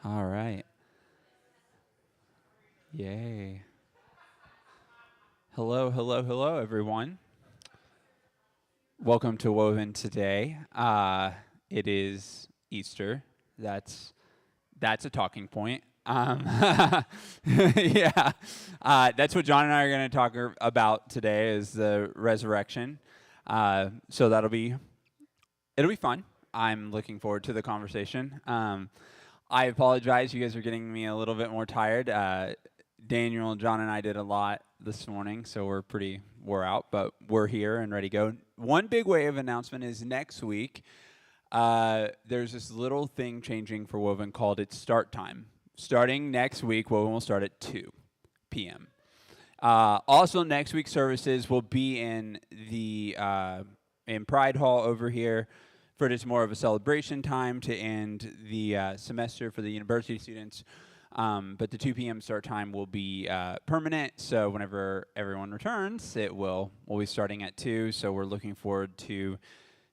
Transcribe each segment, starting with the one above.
All right. Yay. Hello, hello, hello, everyone. Welcome to Woven today. It is Easter. That's a talking point. Yeah, that's what John and I are going to talk about today is the resurrection. So it'll be fun. I'm looking forward to the conversation. I apologize. You guys are getting me a little bit more tired. Daniel, John, and I did a lot this morning, so we're pretty wore out, but we're here and ready to go. One big wave announcement is next week. There's this little thing changing for Woven called its start time. Starting next week, Woven will start at 2 p.m. Also, next week's services will be in Pride Hall over here for just more of a celebration time to end the semester for the university students. But the 2 p.m. start time will be permanent, so whenever everyone returns, we'll be starting at 2. So we're looking forward to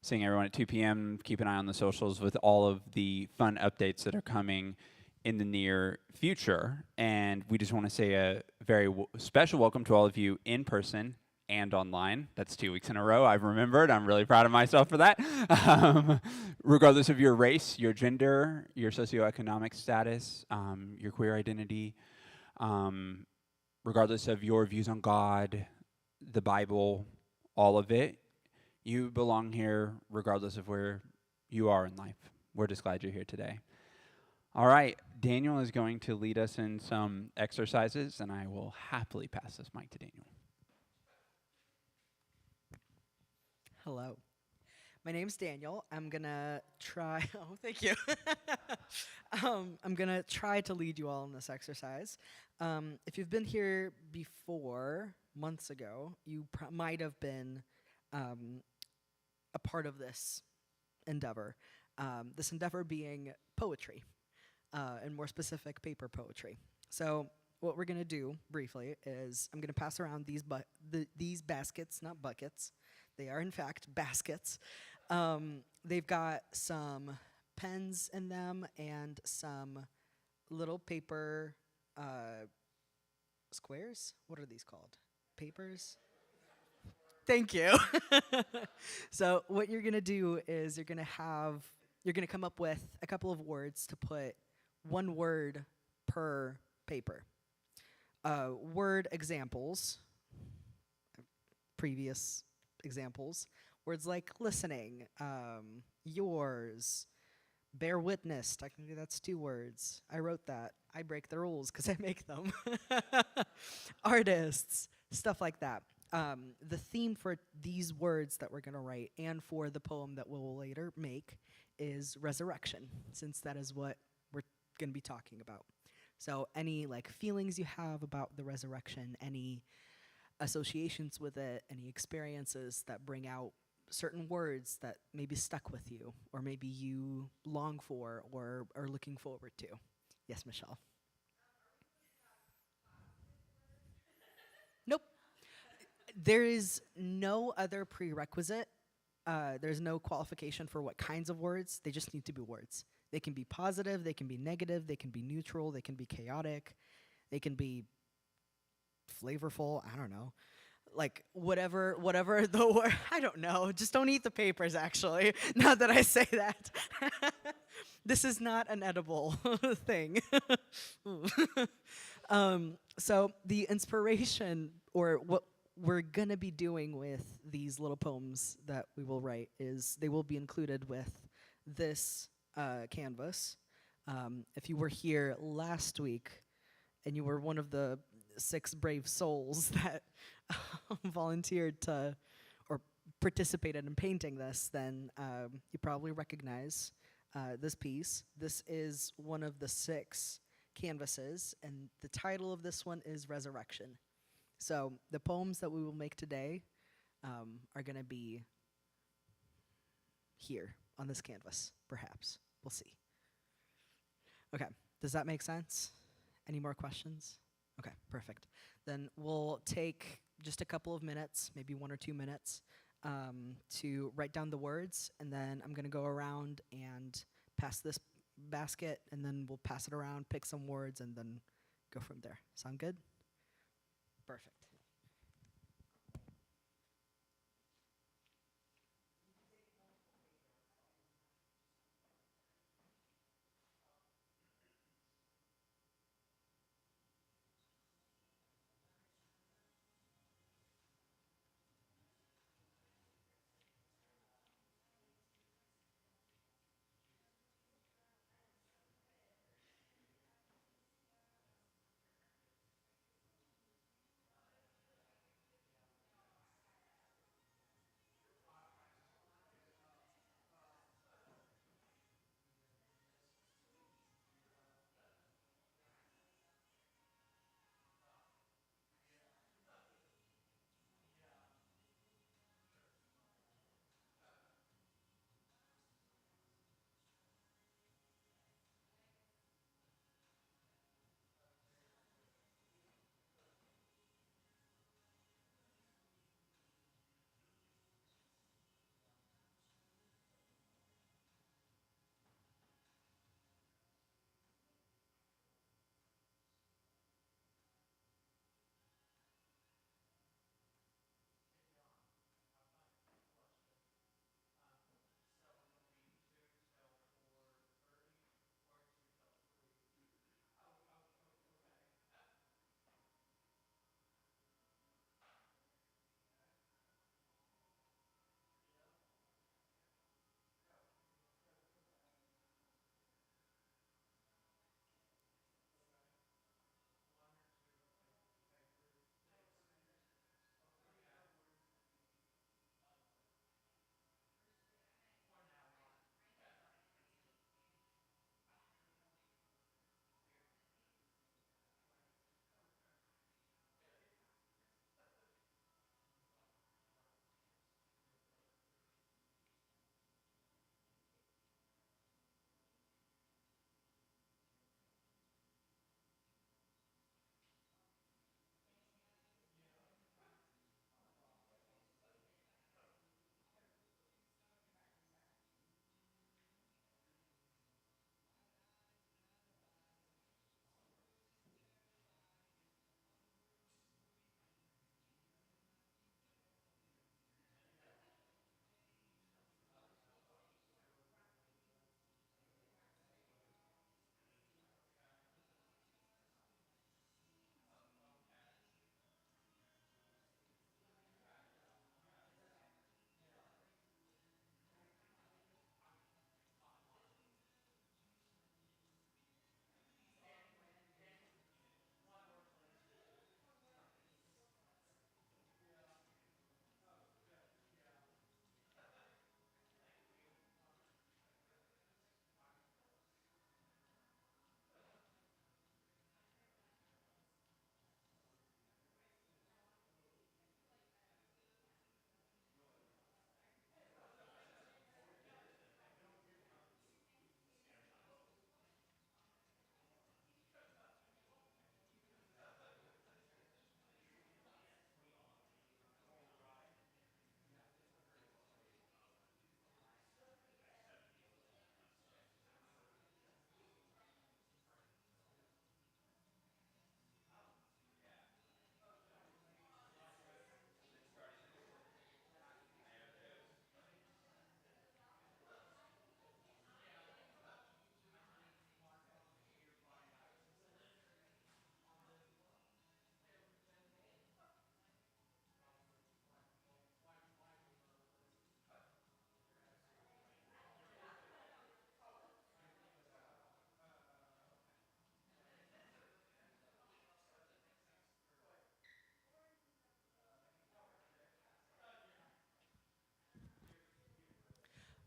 seeing everyone at 2 p.m. Keep an eye on the socials with all of the fun updates that are coming in the near future. And we just want to say a very special welcome to all of you in person and online. That's 2 weeks in a row. I've remembered. I'm really proud of myself for that. Regardless of your race, your gender, your socioeconomic status, your queer identity, regardless of your views on God, the Bible, all of it, you belong here regardless of where you are in life. We're just glad you're here today. All right, Daniel is going to lead us in some exercises, and I will happily pass this mic to Daniel. Hello. My name's Daniel. I'm gonna try. Oh, thank you. I'm gonna try to lead you all in this exercise. If you've been here before, months ago, you might have been a part of this endeavor. This endeavor being poetry, and more specific, paper poetry. So what we're gonna do briefly is I'm gonna pass around these baskets, not buckets. They are, in fact, baskets. They've got some pens in them and some little paper squares. What are these called? Papers? Thank you. So what you're going to do is you're going to come up with a couple of words to put one word per paper. Word examples, previous examples, words like listening, yours, bear witness. Technically, that's 2 words. I wrote that. I break the rules because I make them. Artists, stuff like that. The theme for these words that we're going to write and for the poem that we'll later make is resurrection, since that is what we're going to be talking about. So any feelings you have about the resurrection, any associations with it, any experiences that bring out certain words that maybe stuck with you, or maybe you long for or are looking forward to. Yes, Michelle. Nope. There is no other prerequisite. There's no qualification for what kinds of words. They just need to be words. They can be positive, they can be negative, they can be neutral, they can be chaotic, they can be flavorful. I don't know. Whatever the word. I don't know. Just don't eat the papers. Actually, now that I say that, this is not an edible thing. So the inspiration, or what we're gonna be doing with these little poems that we will write, is they will be included with this canvas. If you were here last week and you were one of the 6 brave souls that volunteered to or participated in painting this, then you probably recognize this piece. This is one of the 6 canvases, and the title of this one is Resurrection. So the poems that we will make today are going to be here on this canvas, perhaps. We'll see. Okay, does that make sense? Any more questions? Okay, perfect. Then we'll take just a couple of minutes, maybe 1 or 2 minutes, to write down the words, and then I'm going to go around and pass this basket, and then we'll pass it around, pick some words, and then go from there. Sound good? Perfect.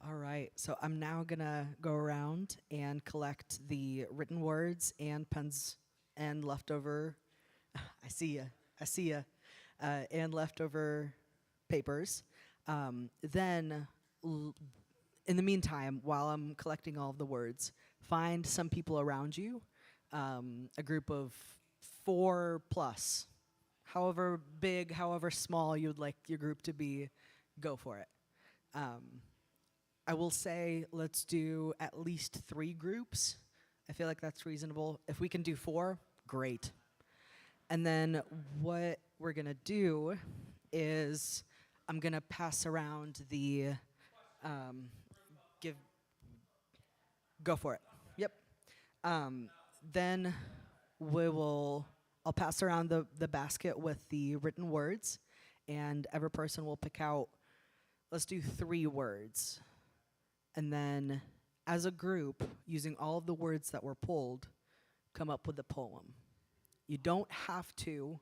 All right, so I'm now gonna go around and collect the written words and pens and leftover. I see ya. I see ya. And leftover papers. Then, l- in the meantime, while I'm collecting all of the words, find some people around you, a group of 4 plus, however big, however small you would like your group to be. Go for it. Um, I will say let's do at least 3 groups. I feel like that's reasonable. If we can do 4, great. And then what we're gonna do is I'm gonna pass around the give go for it. Yep. Um, then I'll pass around the basket with the written words, and every person will pick out, let's do 3 words. And then as a group, using all of the words that were pulled, come up with a poem. You don't have to,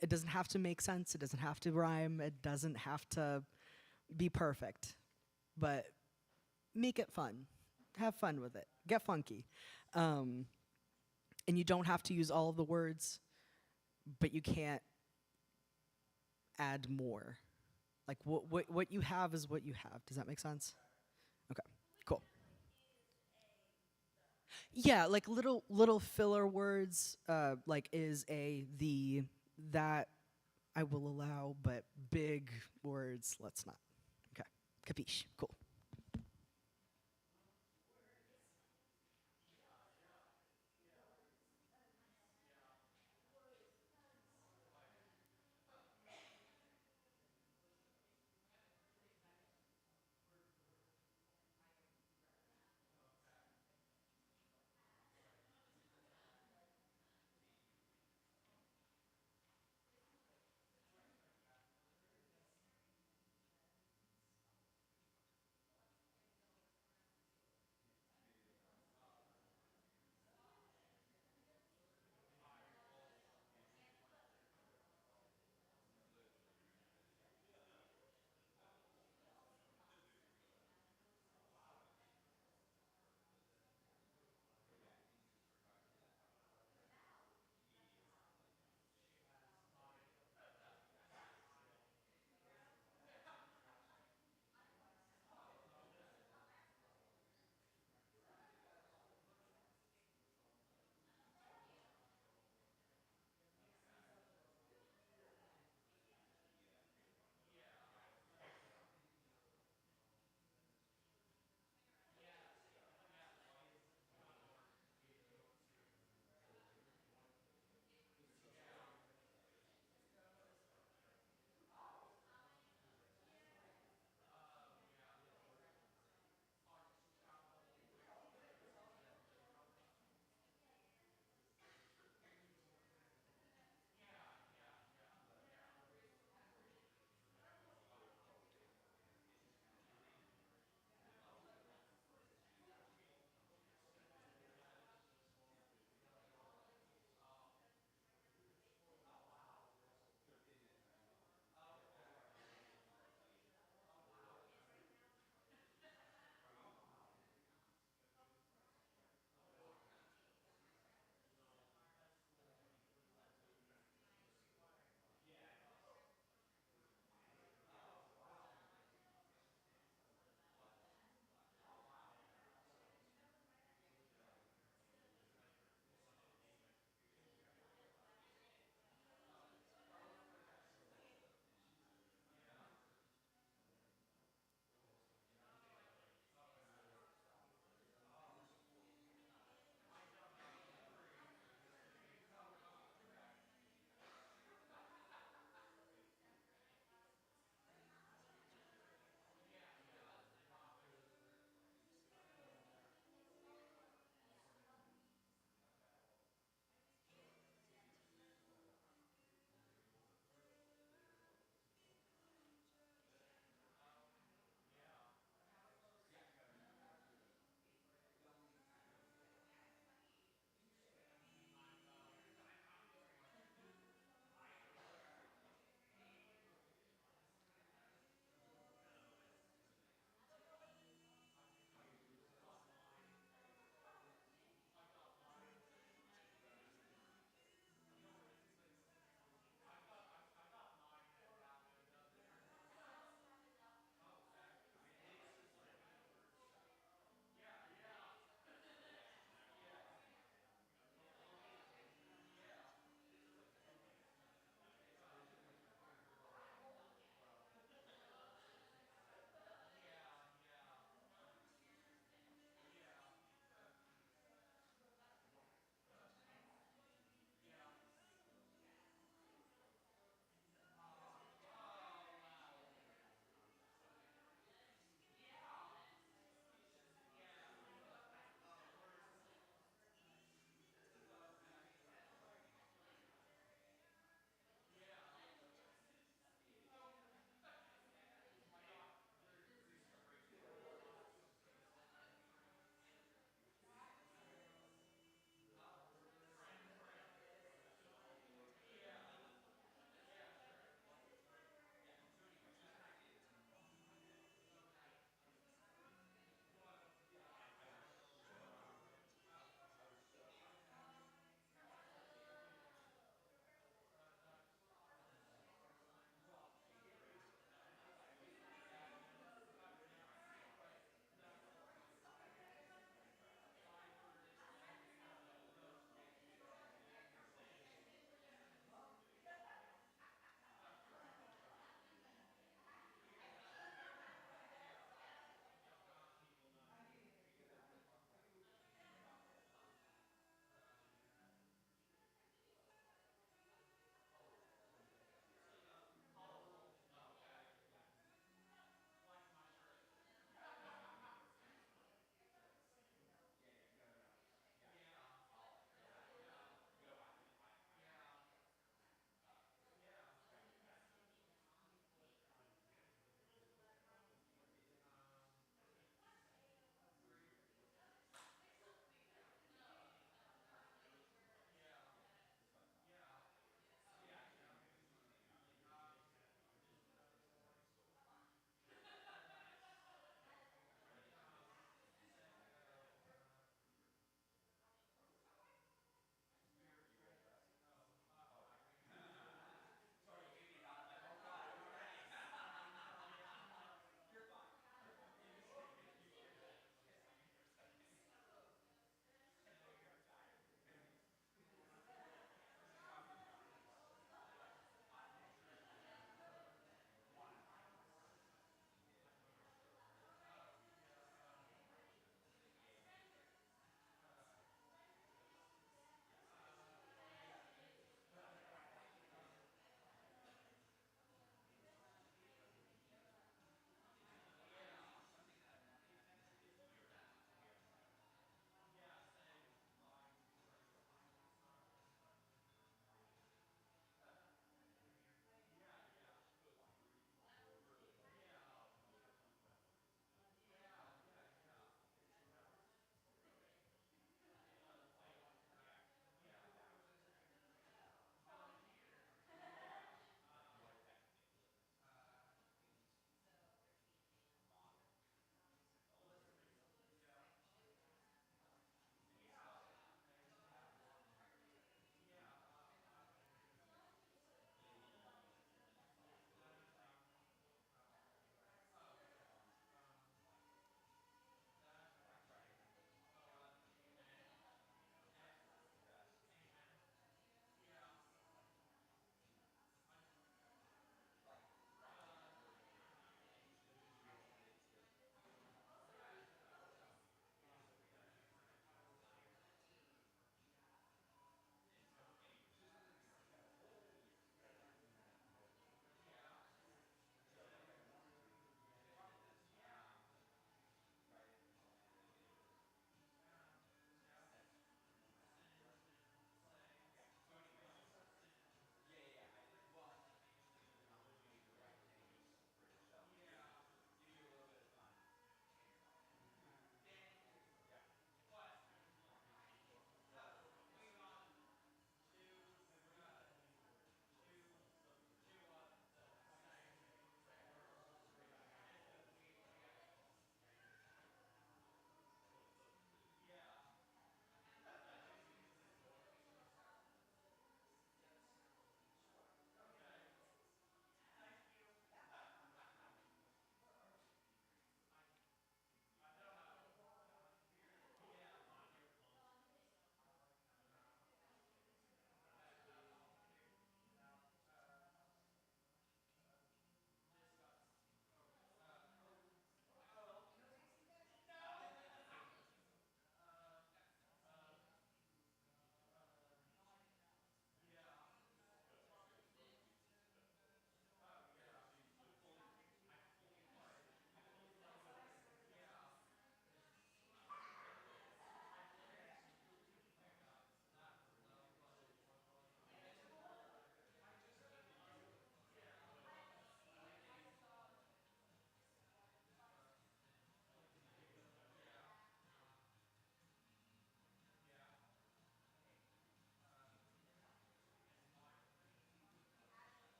it doesn't have to make sense, it doesn't have to rhyme, it doesn't have to be perfect, but make it fun. Have fun with it. Get funky. And you don't have to use all of the words, but you can't add more. Like what you have is what you have. Does that make sense? Okay, cool. Yeah, like little filler words, like is a the that I will allow, but big words let's not. Okay, capiche? Cool.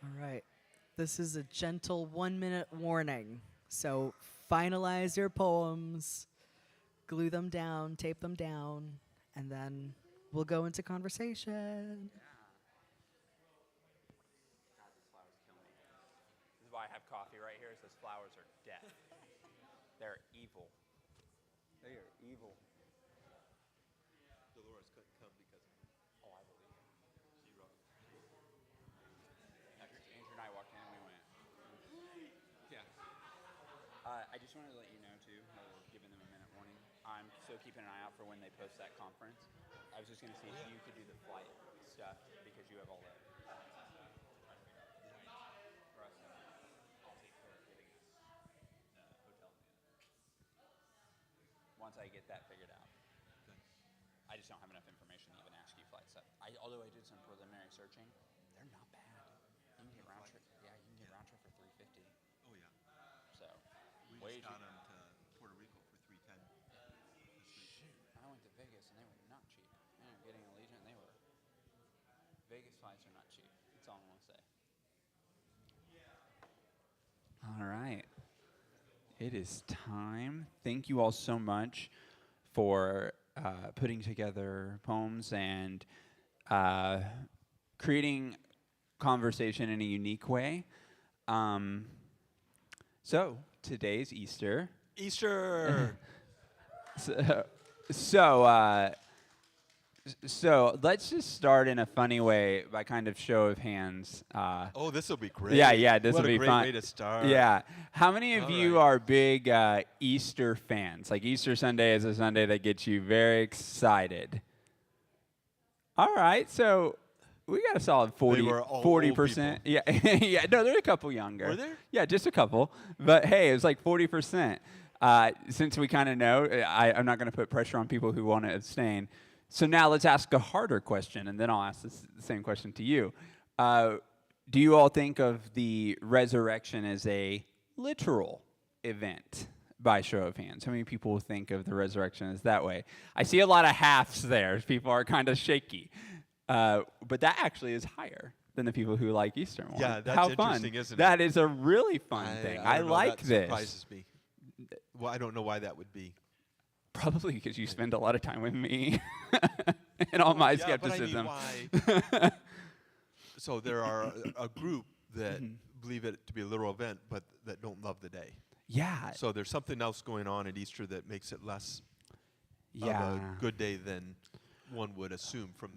All right. This is a gentle 1 minute warning. So finalize your poems, glue them down, tape them down, and then we'll go into conversation. God, these flowers kill me. This is why I have coffee right here. Says flowers are death. They're evil. They are evil. Dolores couldn't come because Oh, I believe it. she wrote. Andrew and I walked in and we went. Yeah. I just wanted to let you know too, giving them a minute warning. I'm still keeping an eye out for when they post that conference. I was just going to see if you could do the flight stuff because you have all the. For us, I'll take care of getting us hotel. Once I get that figured out. Okay. I just don't have enough information to even ask you flight stuff. Although I did some preliminary searching, they're not bad. You can get round trip. Yeah, you can get round trip for $350. Oh yeah. So We way just got cheaper. them to Puerto Rico for $310 this week. Shoot, I went to Vegas and they were not cheap. I ended up getting Allegiant and they were. Vegas flights are not cheap. That's all I'm gonna say. All right. It is time. Thank you all so much for putting together poems and creating conversation in a unique way. So today's Easter. Easter. So, so let's just start in a funny way by kind of show of hands. Oh, this will be great. Yeah, this What will a be great fun. way to start. Yeah. How many of All you right. are big Easter fans? Like Easter Sunday is a Sunday that gets you very excited. All right, so we got a solid 40, were all old 40%. Yeah, yeah. No, there are a couple younger. Were there? Yeah, just a couple. But hey, it was like 40%. Since we kind of know, I'm not going to put pressure on people who want to abstain. So now let's ask a harder question, and then I'll ask the same question to you. Do you all think of the resurrection as a literal event? By show of hands, how many people think of the resurrection as that way? I see a lot of halves there. People are kind of shaky. But that actually is higher than the people who like Easter more. Yeah, that's How interesting, fun. isn't it? That is a really fun thing. I don't know, like that this. Surprises me. Well, I don't know why that would be. Probably because you spend a lot of time with me and all my Yeah, but I mean, skepticism. why? So there are a group that believe it to be a literal event, but that don't love the day. Yeah. So there's something else going on at Easter that makes it less Yeah. of a good day than one would assume from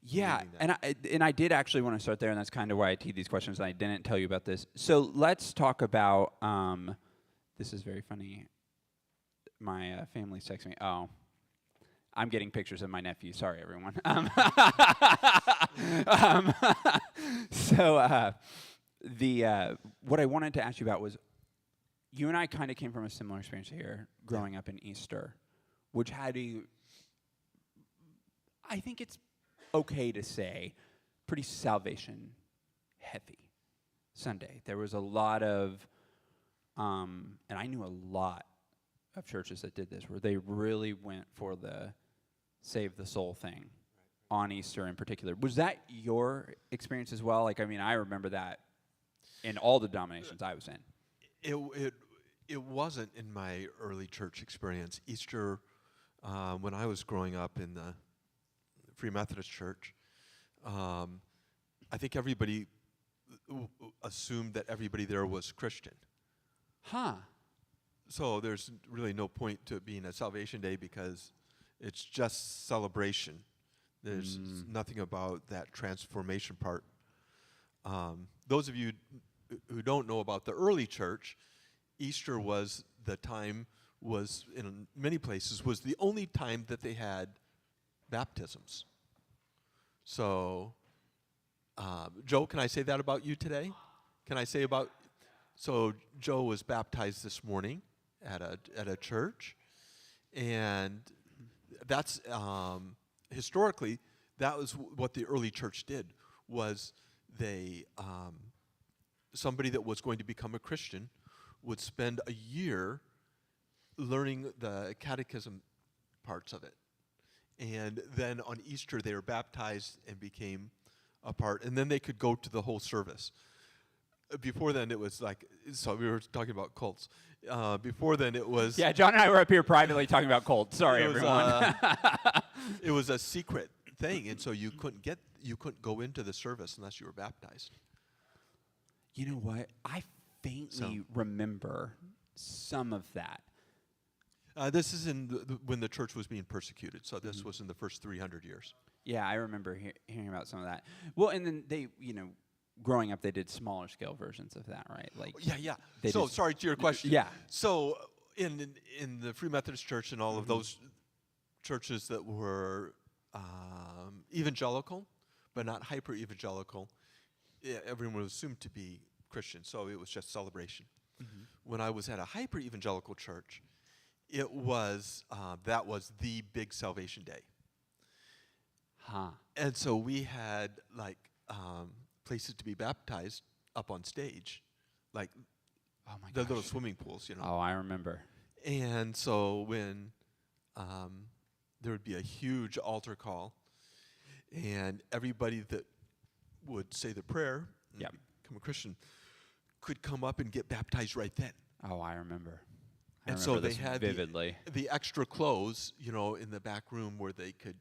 Yeah, reading that. and I did actually want to start there, and that's kind of why I teed these questions, and I didn't tell you about this. So let's talk about, this is very funny. My family's texting me. Oh, I'm getting pictures of my nephew. Sorry, everyone. Um, so what I wanted to ask you about was, you and I kind of came from a similar experience here, growing up in Easter, which had I think it's okay to say, pretty salvation heavy Sunday. There was a lot of, and I knew a lot of churches that did this, where they really went for the save the soul thing on Easter in particular. Was that your experience as well? Like, I mean, I remember that in all the denominations I was in. It wasn't in my early church experience. Easter, when I was growing up in the Free Methodist Church, I think everybody assumed that everybody there was Christian. Huh. So there's really no point to it being a Salvation Day because it's just celebration. There's nothing about that transformation part. Those of you who don't know about the early church, Easter was the time, was in many places, was the only time that they had baptisms. So, Joe, can I say that about you today? Can I say about, so Joe was baptized this morning at a church, and that's, historically, that was what the early church did, was they, somebody that was going to become a Christian would spend a year learning the catechism parts of it. And then on Easter, they were baptized and became a part. And then they could go to the whole service. before then it was like, so we were talking about cults. Before then it was Yeah, John and I were up here privately talking about cults. Sorry, it was, everyone. it was a secret thing, and so you couldn't go into the service unless you were baptized. You know what? I faintly remember some of that. This is in when the church was being persecuted, so this was in the first 300 years. Yeah, I remember hearing about some of that. Well, and then they, growing up, they did smaller scale versions of that, right? Like, Yeah. they So, just- sorry to your question. Yeah. So, in the Free Methodist Church and all of those churches that were evangelical, but not hyper evangelical, everyone was assumed to be Christian, so it was just celebration. When I was at a hyper evangelical church, it was that was the big salvation day. Huh. And so we had like places to be baptized up on stage, like Oh my the gosh. little swimming pools, Oh, I remember. And so when there would be a huge altar call, and everybody that would say the prayer and Yep. become a Christian could come up and get baptized right then. Oh, I remember. I And remember so they this had vividly. the extra clothes, in the back room where they could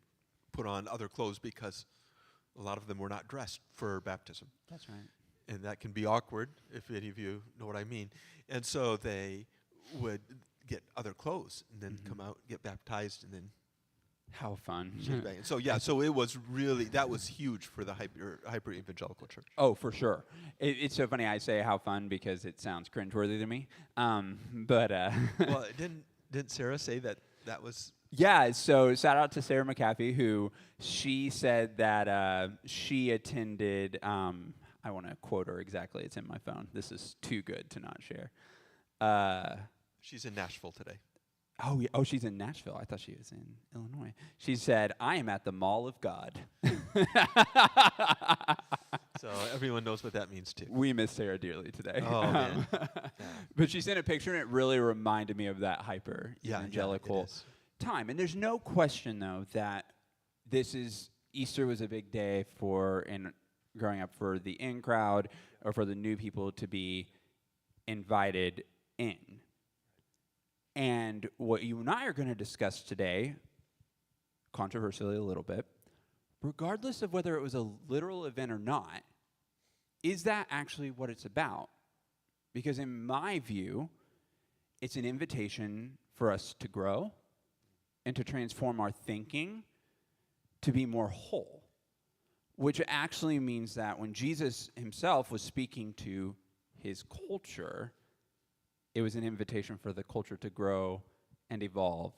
put on other clothes because a lot of them were not dressed for baptism. That's right. And that can be awkward, if any of you know what I mean. And so they would get other clothes and then come out, get baptized, and then How fun. shake back. And so, so it was really, that was huge for the hyper evangelical church. Oh, for sure. It's so funny I say how fun because it sounds cringeworthy to me. But Well, didn't Sarah say that was... yeah, so shout out to Sarah McAfee, who she said that she attended, I want to quote her exactly. It's in my phone. This is too good to not share. She's in Nashville today. Oh, yeah. Oh, she's in Nashville. I thought she was in Illinois. She said, "I am at the Mall of God." So everyone knows what that means, too. We miss Sarah dearly today. Oh, man. But she sent a picture, and it really reminded me of that hyper Yeah, evangelical it is. time. And there's no question, though, that Easter was a big day growing up for the in crowd or for the new people to be invited in. And what you and I are going to discuss today, controversially a little bit, regardless of whether it was a literal event or not, is that actually what it's about? Because in my view, it's an invitation for us to grow and to transform our thinking to be more whole, which actually means that when Jesus himself was speaking to his culture, it was an invitation for the culture to grow and evolve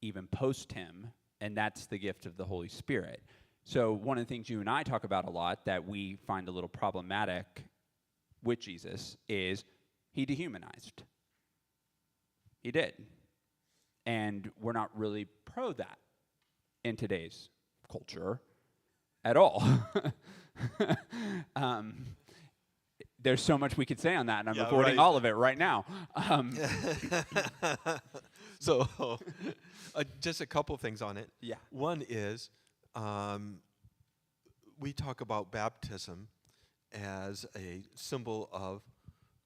even post him, and that's the gift of the Holy Spirit. So one of the things you and I talk about a lot that we find a little problematic with Jesus is he dehumanized. He did. And we're not really pro that in today's culture at all. There's so much we could say on that, and I'm avoiding all of it right now. So just a couple things on it. Yeah. One is we talk about baptism as a symbol of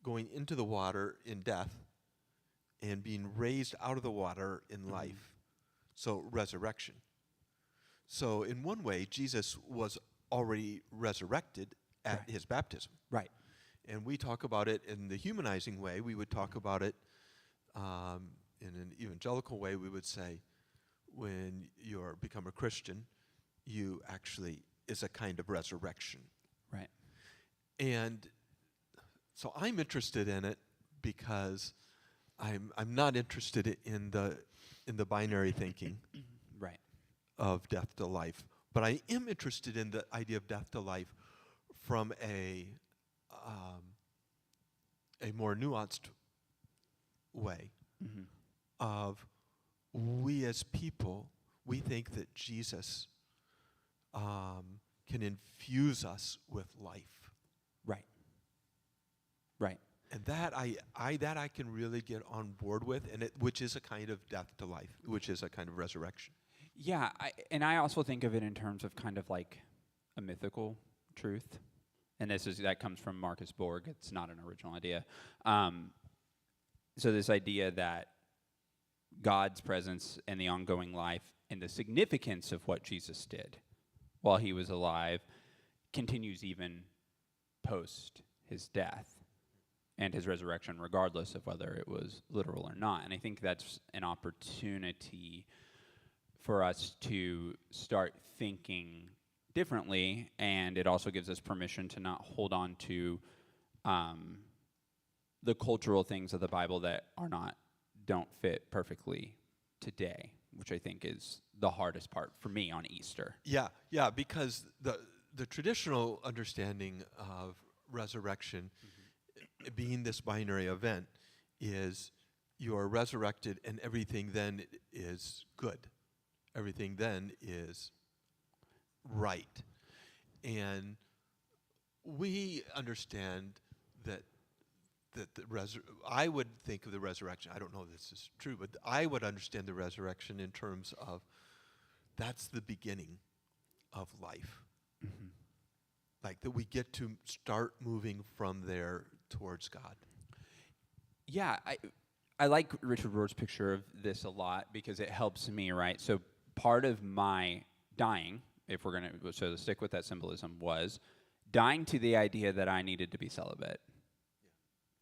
going into the water in death and being raised out of the water in life. So resurrection. So in one way, Jesus was already resurrected at his baptism. Right. And we talk about it in the humanizing way. We would talk about it in an evangelical way. We would say when you become a Christian, you actually is a kind of resurrection. Right. And so I'm interested in it because I'm not interested in the binary thinking Right. of death to life, but I am interested in the idea of death to life from a more nuanced way of we as people, we think that Jesus can infuse us with life. Right. Right. And that I can really get on board with, and which is a kind of death to life, which is a kind of resurrection. Yeah, and I also think of it in terms of kind of like a mythical truth. and that comes from Marcus Borg. It's not an original idea. So this idea that God's presence in the ongoing life and the significance of what Jesus did while he was alive continues even post his death and his resurrection, regardless of whether it was literal or not. And I think that's an opportunity for us to start thinking differently, and it also gives us permission to not hold on to the cultural things of the Bible that don't fit perfectly today, which I think is the hardest part for me on Easter. Yeah, because the traditional understanding of resurrection being this binary event is you are resurrected and everything then is good. Everything then is right. And we understand that I would think of the resurrection, I don't know if this is true, but I would understand the resurrection in terms of that's the beginning of life. Mm-hmm. Like that we get to start moving from there towards God. Yeah, I like Richard Rohr's picture of this a lot because it helps me, right? So part of my dying, if we're going to stick with that symbolism, was dying to the idea that I needed to be celibate.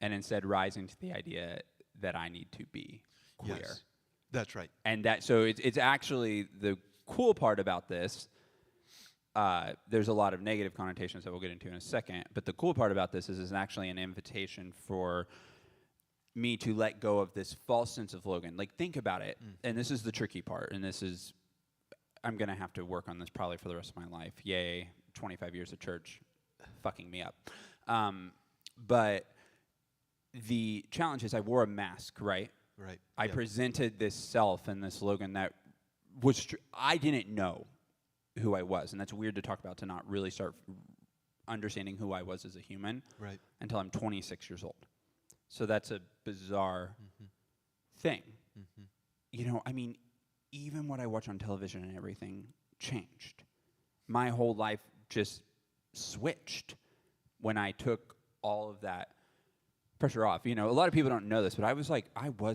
And instead rising to the idea that I need to be queer. Yes, that's right. And so it's actually the cool part about this. There's a lot of negative connotations that we'll get into in a second, but the cool part about this is it's actually an invitation for me to let go of this false sense of Logan. Like, think about it, and this is the tricky part, and I'm going to have to work on this probably for the rest of my life. Yay, 25 years of church fucking me up. But the challenge is I wore a mask, right? Right. I presented this self and this Logan that was I didn't know who I was, and that's weird to talk about, to not really start understanding who I was as a human until I'm 26 years old. So that's a bizarre thing. Mm-hmm. You know, I mean, even what I watch on television and everything changed. My whole life just switched when I took all of that pressure off. You know, a lot of people don't know this, but I was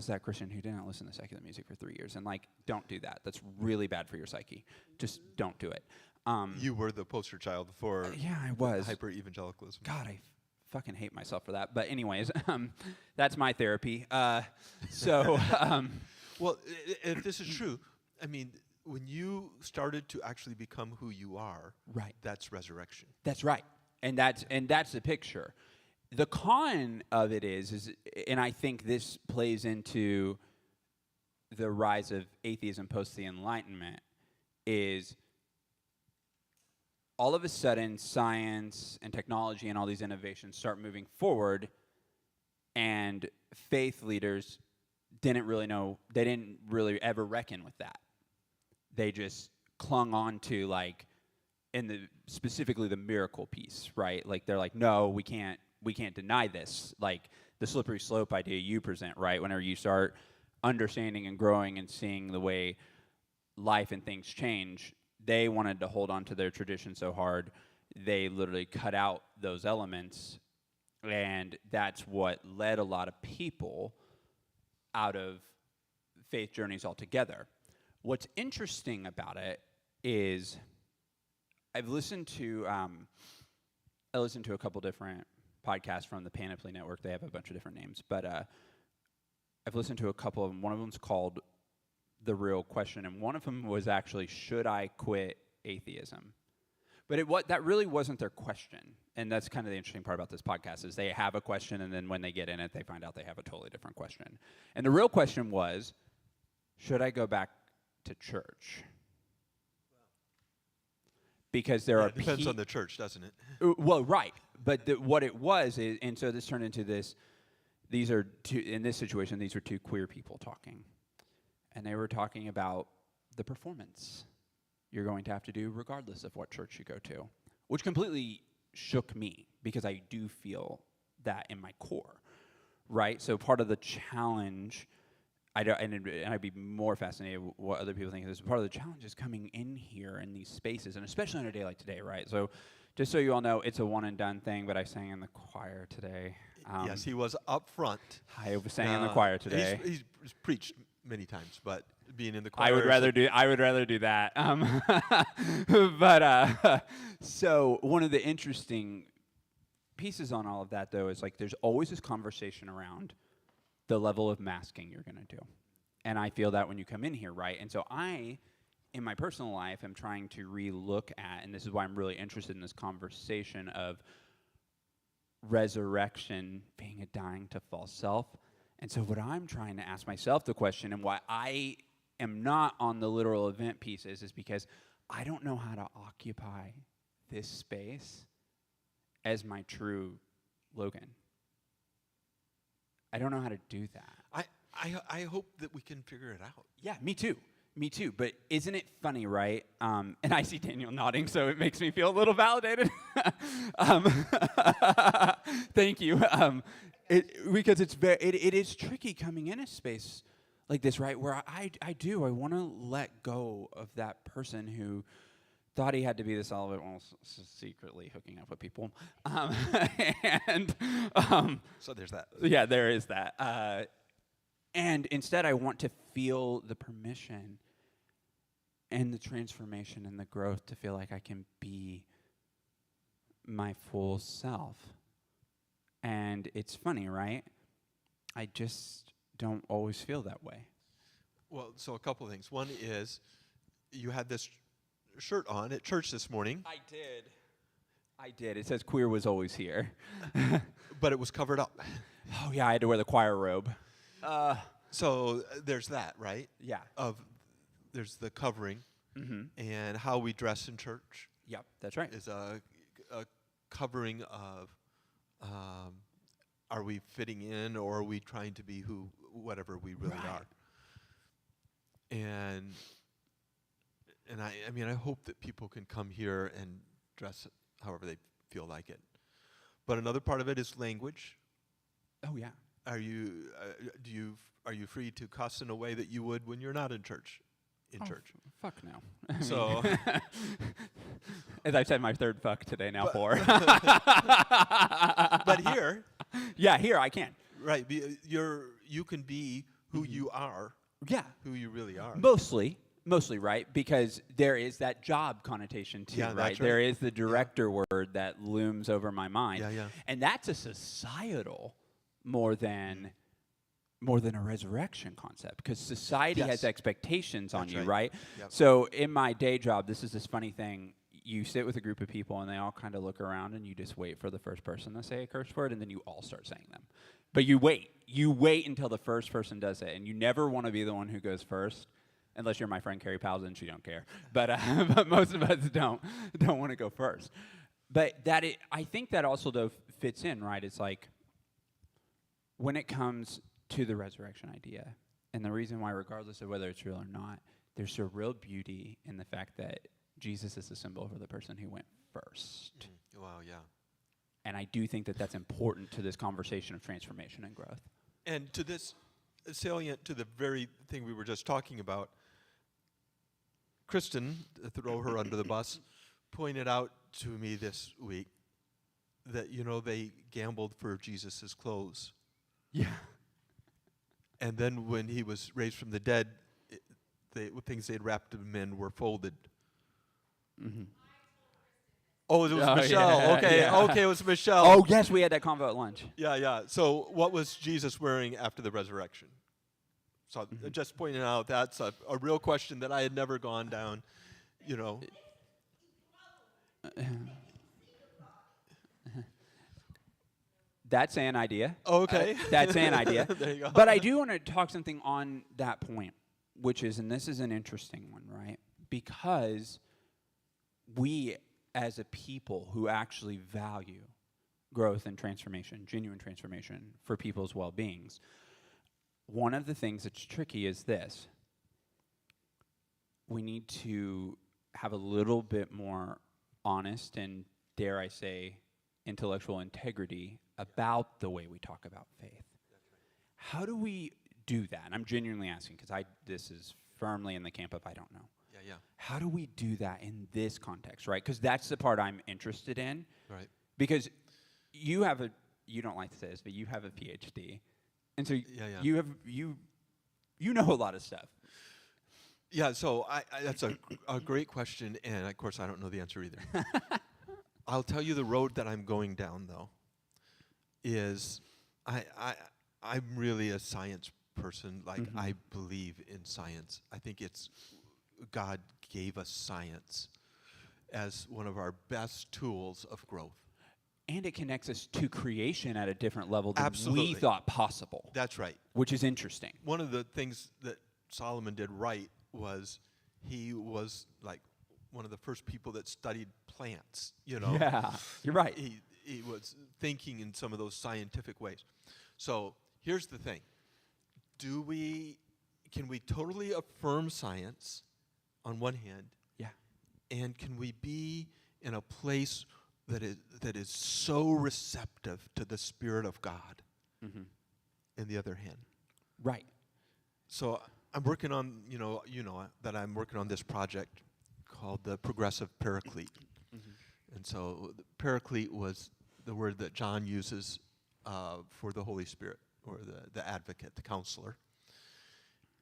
that Christian who didn't listen to secular music for 3 years. And don't do that. That's really bad for your psyche. Just don't do it. You were the poster child for yeah, I was. Hyper-evangelicalism. God, I fucking hate myself for that. But anyways, that's my therapy. Well, if this is true, I mean, when you started to actually become who you are, right, that's resurrection. That's right. And that's the picture. The con of it is, and I think this plays into the rise of atheism post the Enlightenment, is all of a sudden science and technology and all these innovations start moving forward, and faith leaders didn't really ever reckon with that. They just clung on to specifically the miracle piece, right? Like they're like, no, we can't deny this. Like the slippery slope idea you present, right? Whenever you start understanding and growing and seeing the way life and things change, they wanted to hold on to their tradition so hard, they literally cut out those elements, and that's what led a lot of people out of faith journeys altogether. What's interesting about it is I've listened to a couple different podcasts from the Panoply Network. They have a bunch of different names, but I've listened to a couple of them. One of them's called The Real Question, and one of them was actually, should I quit atheism? But that really wasn't their question, and that's kind of the interesting part about this podcast is they have a question, and then when they get in it, they find out they have a totally different question. And the real question was, should I go back to church? Because there are depends on the church, doesn't it? Well, right. But what it was is, and so this turned into this. In this situation, these are two queer people talking, and they were talking about the performance you're going to have to do regardless of what church you go to, which completely shook me because I do feel that in my core, right? So part of the challenge. And I'd be more fascinated what other people think of this. Part of the challenge is coming in here in these spaces, and especially on a day like today, right? So Just so you all know, it's a one and done thing, but I sang in the choir today. Yes, he was up front. I sang in the choir today. He's preached many times, but being in the choir. I would rather do that. But so one of the interesting pieces on all of that, though, is like there's always this conversation around the level of masking you're going to do, and I feel that when you come in here, right? And so I, in my personal life, am trying to re-look at, and this is why I'm really interested in this conversation of resurrection being a dying to false self. And so what I'm trying to ask myself the question, and why I am not on the literal event pieces, is because I don't know how to occupy this space as my true Logan. I don't know how to do that. I hope that we can figure it out. Yeah, me too. Me too. But isn't it funny, right? And I see Daniel nodding, so it makes me feel a little validated. Thank you. Because it is tricky coming in a space like this, right? Where I want to let go of that person who thought he had to be this all of it while secretly hooking up with people. So there's that. Yeah, there is that. And instead, I want to feel the permission and the transformation and the growth to feel like I can be my full self. And it's funny, right? I just don't always feel that way. Well, so a couple of things. One is you had this shirt on at church this morning. I did. It says queer was always here. But it was covered up. Oh, yeah, I had to wear the choir robe. So there's that, right? Yeah. There's the covering, and how we dress in church. Yep, that's right. Is a covering of, are we fitting in, or are we trying to be whatever we really are? And I hope that people can come here and dress however they feel like it. But another part of it is language. Oh, yeah. Are you free to cuss in a way that you would when you're not in church? Church. Fuck no. So, as I've said, my third fuck today, now 4. But here, yeah, here I can. Right, you can be who you are. Yeah, who you really are. Mostly, right? Because there is that job connotation too, right? Right? There is the director word that looms over my mind. Yeah. And that's a societal more than a resurrection concept, because society has expectations on you, right? Yep. So in my day job, this is this funny thing. You sit with a group of people and they all kind of look around and you just wait for the first person to say a curse word, and then you all start saying them. But you wait until the first person does it, and you never want to be the one who goes first, unless you're my friend Carrie Palzin. She don't care. But but most of us don't want to go first. But I think that also though fits in, right? It's like when it comes to the resurrection idea, and the reason why, regardless of whether it's real or not, there's a real beauty in the fact that Jesus is the symbol for the person who went first. Wow, yeah. And I do think that that's important to this conversation of transformation and growth. And to this, salient to the very thing we were just talking about, Kristen, to throw her under the bus, pointed out to me this week that, they gambled for Jesus' clothes. Yeah. And then when he was raised from the dead, the things they'd wrapped him in were folded. Mm-hmm. Oh, it was Michelle. Yeah, okay, yeah. Okay, it was Michelle. Oh, yes, we had that convo at lunch. Yeah. So what was Jesus wearing after the resurrection? So just pointing out, that's a real question that I had never gone down, That's an idea. Okay. That's an idea. There you go. But I do want to talk something on that point, which is, and this is an interesting one, right? Because we, as a people who actually value growth and transformation, genuine transformation for people's well-beings, one of the things that's tricky is this. We need to have a little bit more honest and, dare I say, intellectual integrity about the way we talk about faith. How do we do that? And I'm genuinely asking, because this is firmly in the camp of I don't know. Yeah. How do we do that in this context, right? Because that's the part I'm interested in. Right. Because you don't like to say this, but you have a PhD, and so Yeah. you know a lot of stuff. Yeah, so that's a great question, and of course I don't know the answer either. I'll tell you the road that I'm going down, though, is I'm really a science person. Like, I believe in science. I think it's God gave us science as one of our best tools of growth. And it connects us to creation at a different level than we Absolutely. thought possible, That's right. which is interesting. One of the things that Solomon did right was he was like one of the first people that studied plants, you know. Yeah, you're right. He was thinking in some of those scientific ways. So here's the thing. Can we totally affirm science on one hand? Yeah. And can we be in a place that is so receptive to the Spirit of God in the other hand? Right. So I'm working on, that I'm working on this project called the Progressive Paraclete. And so the Paraclete was the word that John uses for the Holy Spirit, or the advocate, the counselor.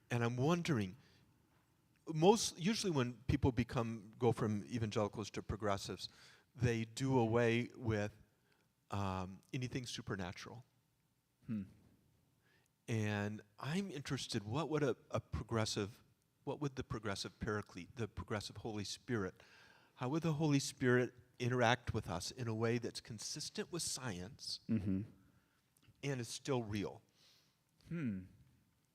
And I'm wondering, usually when people go from evangelicals to progressives, they do away with anything supernatural. And I'm interested, what would the progressive Paraclete, the progressive Holy Spirit, how would the Holy Spirit interact with us in a way that's consistent with science and is still real?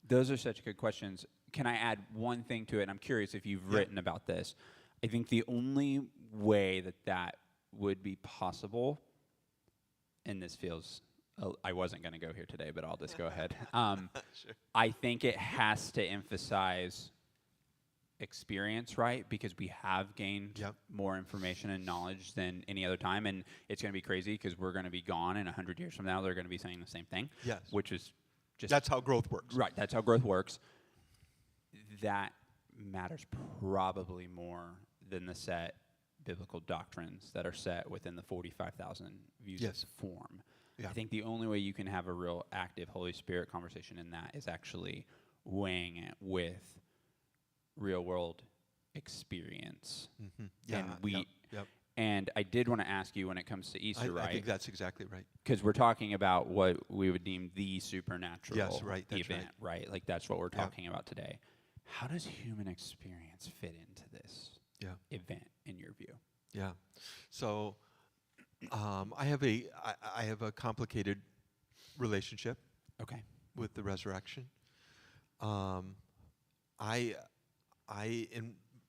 Those are such good questions. Can I add one thing to it? And I'm curious if you've written about this. I think the only way that would be possible, and this feels, I wasn't going to go here today, but I'll just go ahead. Sure. I think it has to emphasize experience, right? Because we have gained more information and knowledge than any other time, and it's going to be crazy because we're going to be gone, and 100 years from now, they're going to be saying the same thing. Yes. Which is just... That's how growth works. Right, that's how growth works. That matters probably more than the set biblical doctrines that are set within the 45,000 views of form. Yeah. I think the only way you can have a real active Holy Spirit conversation in that is actually weighing it with real world experience. Yeah. And I did want to ask you when it comes to Easter, right? I think that's exactly right. Because we're talking about what we would deem the supernatural Yes, right, that's event, right? Like that's what we're talking about today. How does human experience fit into this event in your view? Yeah. So I have a complicated relationship with the resurrection.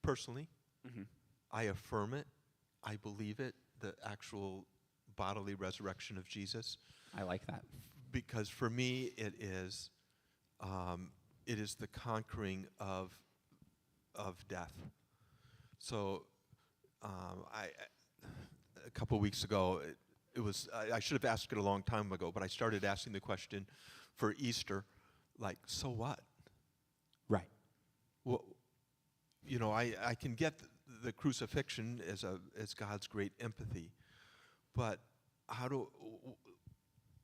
Personally, I affirm it. I believe it, the actual bodily resurrection of Jesus. I like that. Because for me, it is the conquering of death. So a couple of weeks ago, I should have asked it a long time ago, but I started asking the question for Easter, like, so what? Right. Well, I can get the crucifixion as God's great empathy, but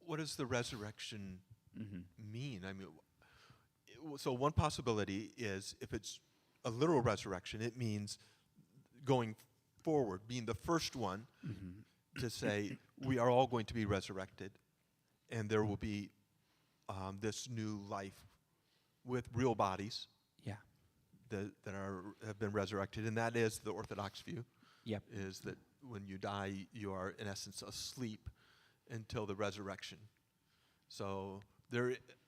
what does the resurrection mean? I mean, so one possibility is if it's a literal resurrection, it means going forward, being the first one to say we are all going to be resurrected, and there will be this new life with real bodies. That have been resurrected, and that is the Orthodox view. Is that when you die, you are in essence asleep until the resurrection. So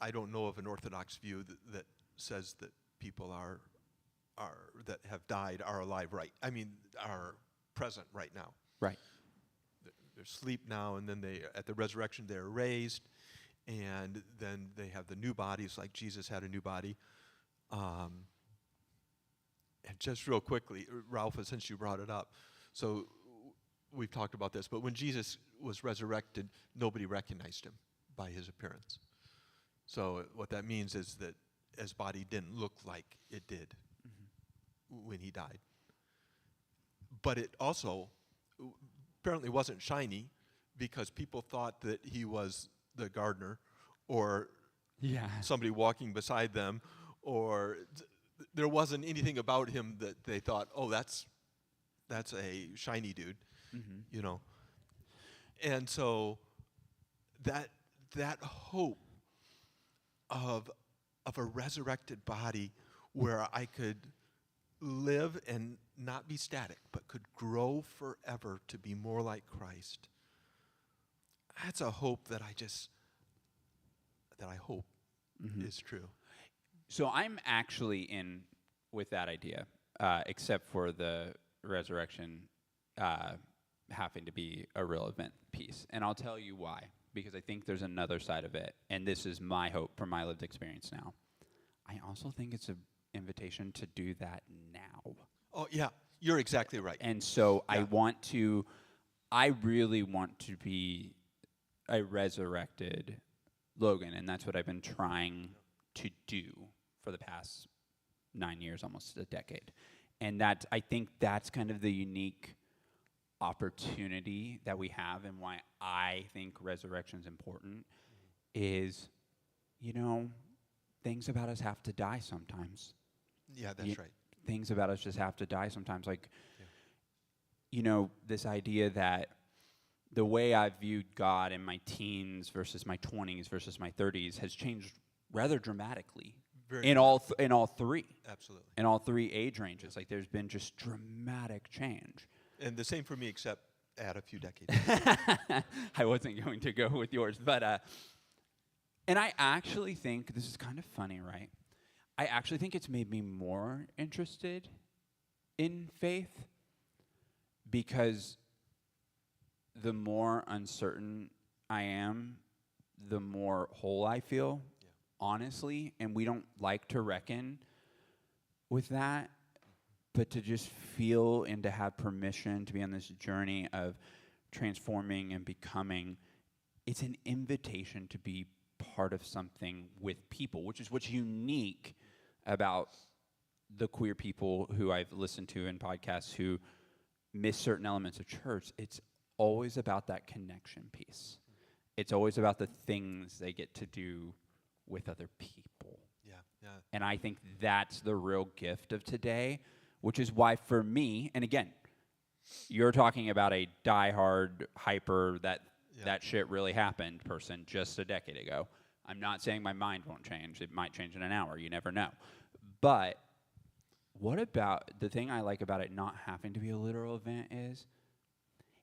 I don't know of an Orthodox view that says that people that have died are alive are present right now. Right. They're asleep now, and then at the resurrection they're raised, and then they have the new bodies like Jesus had a new body. And just real quickly, Ralph, since you brought it up, so we've talked about this, but when Jesus was resurrected, nobody recognized him by his appearance. So what that means is that his body didn't look like it did when he died. But it also apparently wasn't shiny because people thought that he was the gardener or Yeah. somebody walking beside them, or there wasn't anything about him that they thought, oh, that's a shiny dude, Mm-hmm. you know. And so that hope of a resurrected body where I could live and not be static, but could grow forever to be more like Christ. That's a hope that I hope Mm-hmm. is true. So I'm actually in with that idea, except for the resurrection having to be a real event piece. And I'll tell you why. Because I think there's another side of it. And this is my hope from my lived experience now. I also think it's an invitation to do that now. Oh, yeah, you're exactly right. And so Yeah. I really want to be a resurrected Logan. And that's what I've been trying to do for the past 9 years, almost a decade. And I think that's kind of the unique opportunity that we have, and why I think resurrection is important is, things about us have to die sometimes. Yeah, that's right. Things about us just have to die sometimes. Like, Yeah. This idea that the way I viewed God in my teens versus my 20s versus my 30s has changed rather dramatically in all three. Absolutely. In all three age ranges. Like, there's been just dramatic change. And the same for me, except add a few decades. I wasn't going to go with yours, but and I actually think this is kind of funny, right? I actually think it's made me more interested in faith because the more uncertain I am, the more whole I feel, honestly, and we don't like to reckon with that. But to just feel and to have permission to be on this journey of transforming and becoming, it's an invitation to be part of something with people, which is what's unique about the queer people who I've listened to in podcasts who miss certain elements of church. It's always about that connection piece. It's always about the things they get to do with other people. Yeah, yeah. And I think that's the real gift of today. Which is why for me, and again, you're talking about a diehard, hyper, that shit really happened person just a decade ago. I'm not saying my mind won't change. It might change in an hour. You never know. But what about the thing I like about it not having to be a literal event is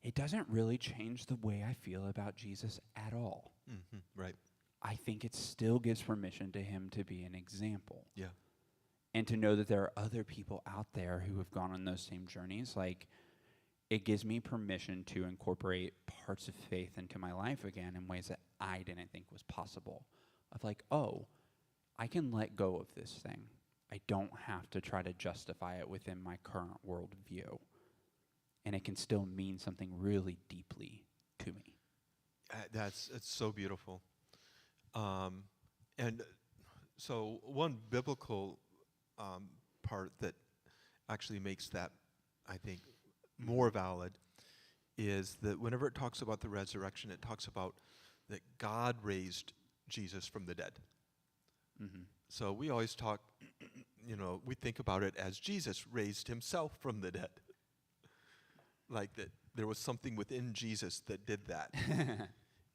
it doesn't really change the way I feel about Jesus at all. Mm-hmm. Right. I think it still gives permission to him to be an example. Yeah. And to know that there are other people out there who have gone on those same journeys, like, it gives me permission to incorporate parts of faith into my life again in ways that I didn't think was possible. Of like, oh, I can let go of this thing. I don't have to try to justify it within my current worldview. And it can still mean something really deeply to me. It's so beautiful. And so one biblical part that actually makes that, I think, more valid is that whenever it talks about the resurrection, it talks about that God raised Jesus from the dead. Mm-hmm. So we always talk, we think about it as Jesus raised himself from the dead. Like that there was something within Jesus that did that.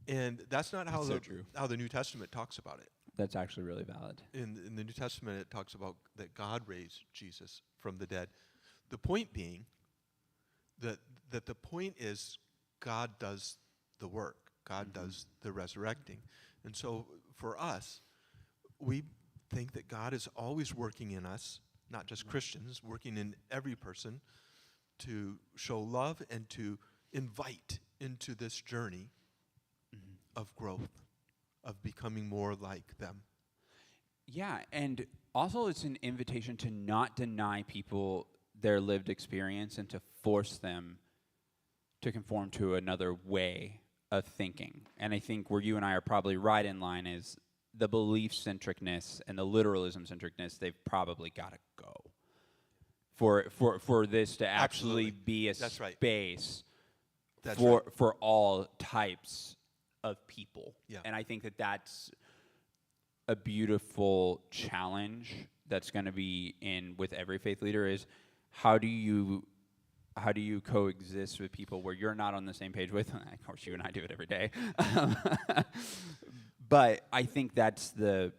And that's not how the New Testament talks about it. That's actually really valid. In the New Testament, it talks about that God raised Jesus from the dead. The point being that the point is God does the work. God does the resurrecting. And so for us, we think that God is always working in us, not just Christians, working in every person to show love and to invite into this journey of growth, of becoming more like them. Yeah, and also it's an invitation to not deny people their lived experience and to force them to conform to another way of thinking. And I think where you and I are probably right in line is the belief-centricness and the literalism-centricness, they've probably got to go. for this to actually Absolutely. be a That's right. space That's for all types of people. Yeah. And I think that that's a beautiful challenge that's going to be in with every faith leader is how do you coexist with people where you're not on the same page with? Of course, you and I do it every day. But I think that's the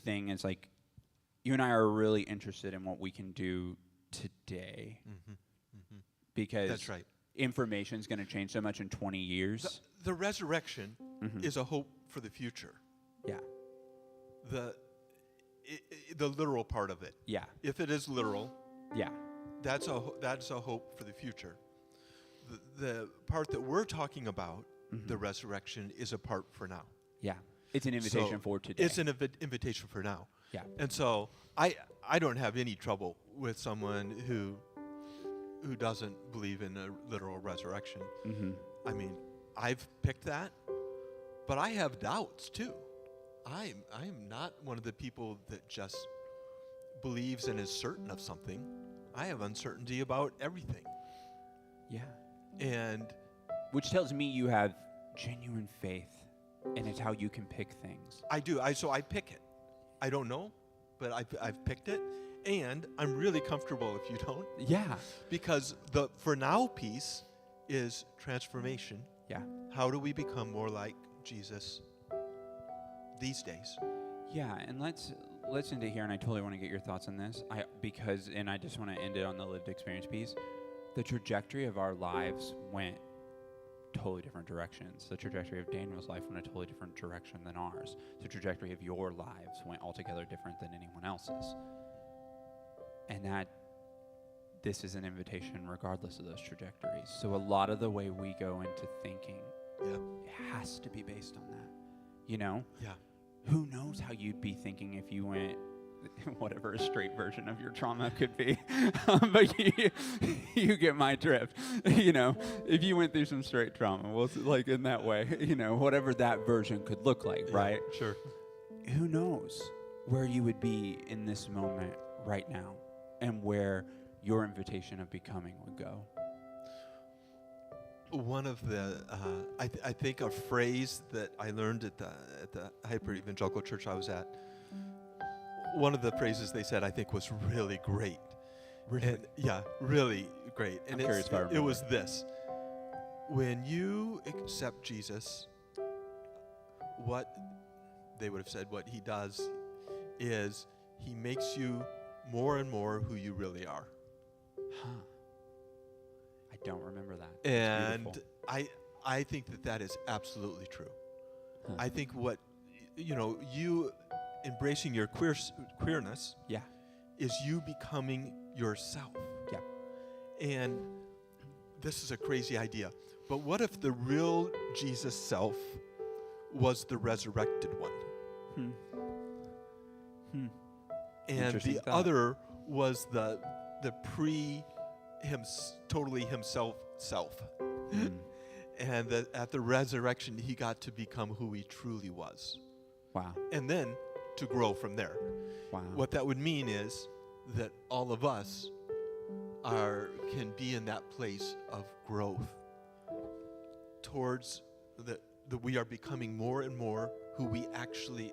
thing is like you and I are really interested in what we can do today because That's right. information is going to change so much in 20 years. The resurrection is a hope for the future. Yeah. The literal part of it. Yeah. If it is literal, Yeah. that's a hope for the future. The part that we're talking about, the resurrection, is a part for now. Yeah. It's an invitation So for today. It's an invitation for now. Yeah. And so I don't have any trouble with someone who doesn't believe in a literal resurrection. I mean, I've picked that, but I have doubts too. I'm not one of the people that just believes and is certain of something. I have uncertainty about everything. Yeah. And Which tells me you have genuine faith, and it's how you can pick things. I do. So I pick it. I don't know, but I've picked it, and I'm really comfortable if you don't, Yeah. because the for now piece is transformation. Yeah. How do we become more like Jesus these days? Yeah, and let's end it here, and I totally want to get your thoughts on this. I just want to end it on the lived experience piece. The trajectory of our lives went totally different directions. The trajectory of Daniel's life went a totally different direction than ours. The trajectory of your lives went altogether different than anyone else's. And that this is an invitation regardless of those trajectories. So a lot of the way we go into thinking, Yeah. it has to be based on that. You know? Yeah. Who knows how you'd be thinking if you went whatever a straight version of your trauma could be. But you get my drift. You know, if you went through some straight trauma, well, like in that way, you know, whatever that version could look like, right? Sure. Who knows where you would be in this moment right now and where your invitation of becoming would go. One of the, I think a phrase that I learned at the hyper evangelical church I was at, one of the phrases they said I think was really great. Really? And, yeah, really great. And I'm curious if I it remember. was this. When you accept Jesus, what they would have said, what he does is he makes you more and more who you really are. Huh. I don't remember that. That's And beautiful. I think that is absolutely true. Huh. I think what, you embracing your queerness Yeah. is you becoming yourself. Yeah. And this is a crazy idea, but what if the real Jesus self was the resurrected one? And Interesting the thought. other was the totally himself self. And that at the resurrection, he got to become who he truly was. Wow. And then to grow from there. Wow. What that would mean is that all of us can be in that place of growth towards that we are becoming more and more who we actually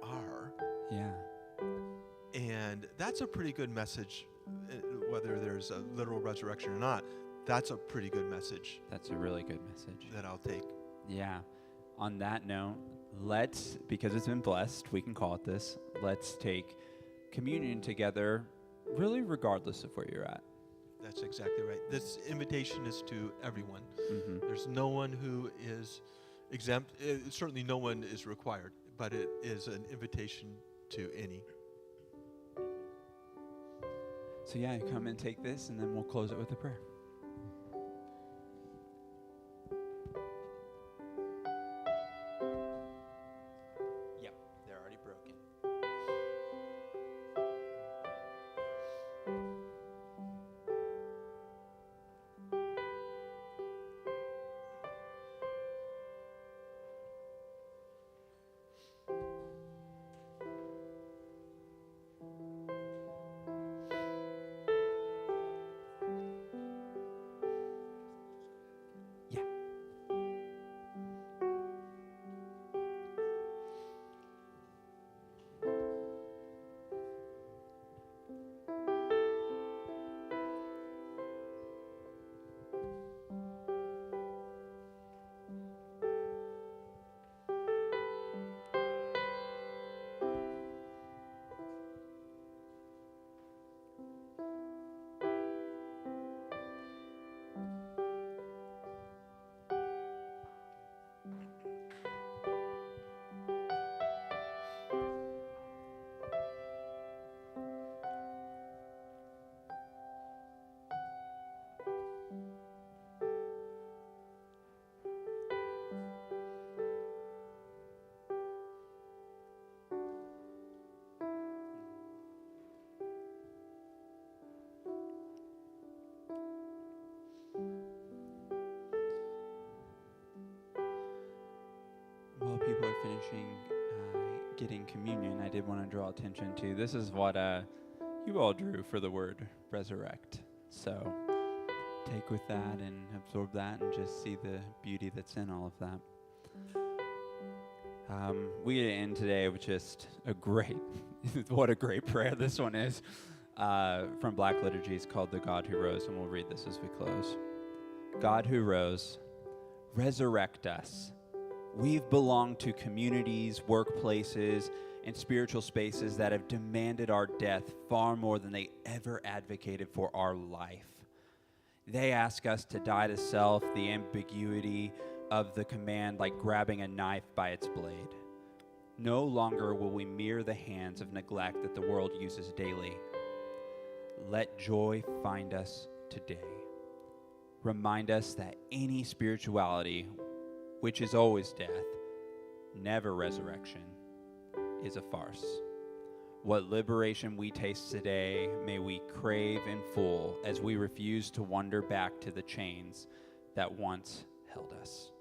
are. Yeah. And that's a pretty good message, whether there's a literal resurrection or not. That's a pretty good message That's a really good message. that I'll take. Yeah. On that note, because it's been blessed, we can call it this, let's take communion together, really regardless of where you're at. That's exactly right. This invitation is to everyone. There's no one who is exempt. Certainly no one is required, but it is an invitation to any. So yeah, come and take this, and then we'll close it with a prayer. Yep, they're already broken. finishing getting communion, I did want to draw attention to. This is what you all drew for the word resurrect. So take with that and absorb that and just see the beauty that's in all of that. We end today with just a great, what a great prayer this one is, from Black Liturgy. It's called The God Who Rose, and we'll read this as we close. God who rose, resurrect us. We've belonged to communities, workplaces, and spiritual spaces that have demanded our death far more than they ever advocated for our life. They ask us to die to self, the ambiguity of the command like grabbing a knife by its blade. No longer will we mirror the hands of neglect that the world uses daily. Let joy find us today. Remind us that any spirituality, which is always death, never resurrection, is a farce. What liberation we taste today, may we crave in full as we refuse to wander back to the chains that once held us.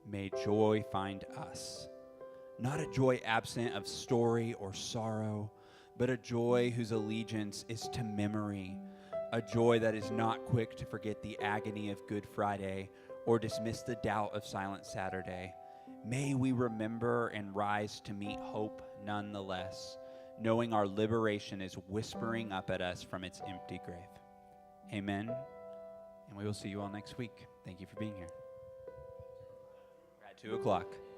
May joy find us. Not a joy absent of story or sorrow, but a joy whose allegiance is to memory. A joy that is not quick to forget the agony of Good Friday or dismiss the doubt of Silent Saturday. May we remember and rise to meet hope nonetheless, knowing our liberation is whispering up at us from its empty grave. Amen. And we will see you all next week. Thank you for being here. We're at 2:00.